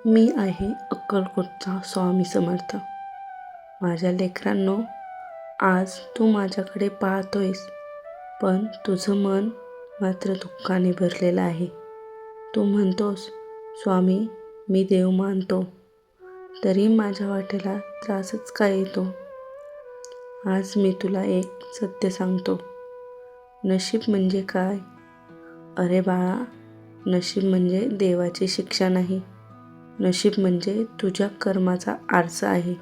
मी आहे अक्कलकोटचा स्वामी समर्थ. माझ्या लेकरांनो, आज तू माझ्याकडे पाहतोयस, पण तुझं मन मात्र दुःखाने भरलेलं आहे. तू म्हणतोस, स्वामी मी देव मानतो, तरी माझ्या वाटेला त्रासच का येतो? आज मी तुला एक सत्य सांगतो. नशीब म्हणजे काय? अरे बाळा, नशीब म्हणजे देवाची शिक्षा नाही. नशीब म्हणजे तुझ्या कर्माचा आरसा आहे.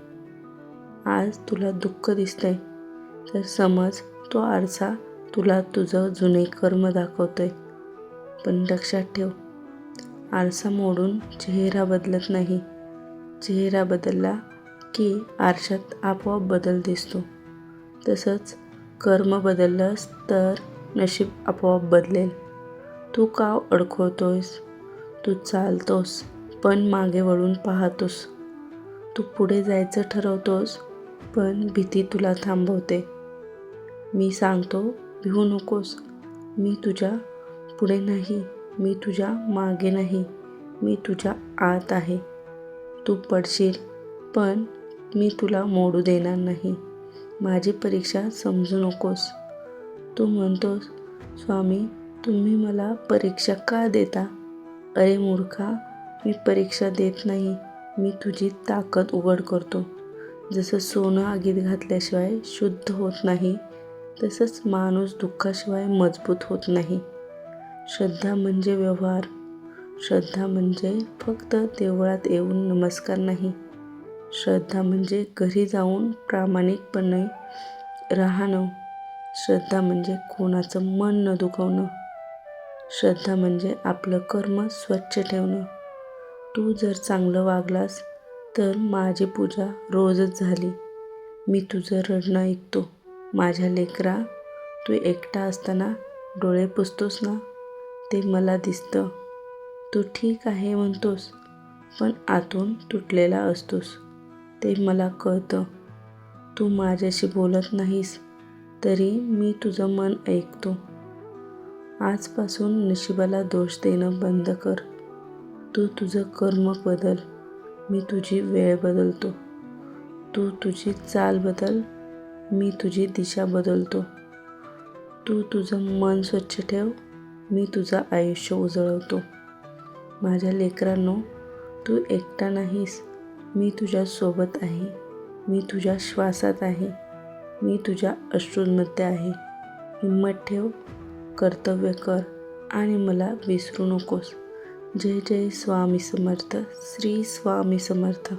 आज तुला दुःख दिसतंय, तर समज तो आरसा तुला तुझं जुने कर्म दाखवतोय. पण लक्षात ठेव, आरसा मोडून चेहरा बदलत नाही. चेहरा बदलला की आरशात आपोआप बदल दिसतो. तसंच कर्म बदललंस तर नशीब आपोआप बदलेल. तू का अडखळतोयस? तू चालतोस, पण मागे वळून पाहतोस. तू पुढे जायचं ठरवतोस, पण भीती तुला थांबवते. मी सांगतो, भिवू नकोस. मी तुझ्या पुढे नाही, मी तुझ्या मागे नाही, मी तुझ्या आत आहे. तू पडशील, पण मी तुला मोडू देणार नाही. माझी परीक्षा समजू नकोस. तू म्हणतोस, स्वामी तुम्ही मला परीक्षा का देता? अरे मूर्खा, मी परीक्षा देत नाही, मी तुझी ताकद उघड करतो. जसं सोनं आगीत घातल्याशिवाय शुद्ध होत नाही, तसंच माणूस दुःखाशिवाय मजबूत होत नाही. श्रद्धा म्हणजे व्यवहार. श्रद्धा म्हणजे फक्त देवळात येऊन नमस्कार नाही. श्रद्धा म्हणजे घरी जाऊन प्रामाणिकपणे राहणं. श्रद्धा म्हणजे कोणाचं मन न दुखवणं. श्रद्धा म्हणजे आपलं कर्म स्वच्छ ठेवणं. तू जर चांगलं वागलास तर माझी पूजा रोजच झाली. मी तुझं रडणं ऐकतो. माझ्या लेकरा, तू एकटा असताना डोळे पुसतोस ना, ते मला दिसतं. तू ठीक आहे म्हणतोस, पण आतून तुटलेला असतोस, ते मला कळतं. तू माझ्याशी बोलत नाहीस, तरी मी तुझं मन ऐकतो. आजपासून नशिबाला दोष देणं बंद कर. तू तुझं कर्म बदल, मी तुझी वेळ बदलतो. तू तुझी चाल बदल, मी तुझी दिशा बदलतो. तू तुझं मन स्वच्छ ठेव, मी तुझं आयुष्य उजळवतो. माझ्या लेकरांनो, तू एकटा नाहीस. मी तुझ्या सोबत आहे. मी तुझ्या श्वासात आहे. मी तुझ्या अश्रूंमध्ये आहे. हिम्मत ठेव, कर्तव्य कर आणि मला विसरू नकोस. जय जय स्वामी समर्थ. श्री स्वामी समर्थ.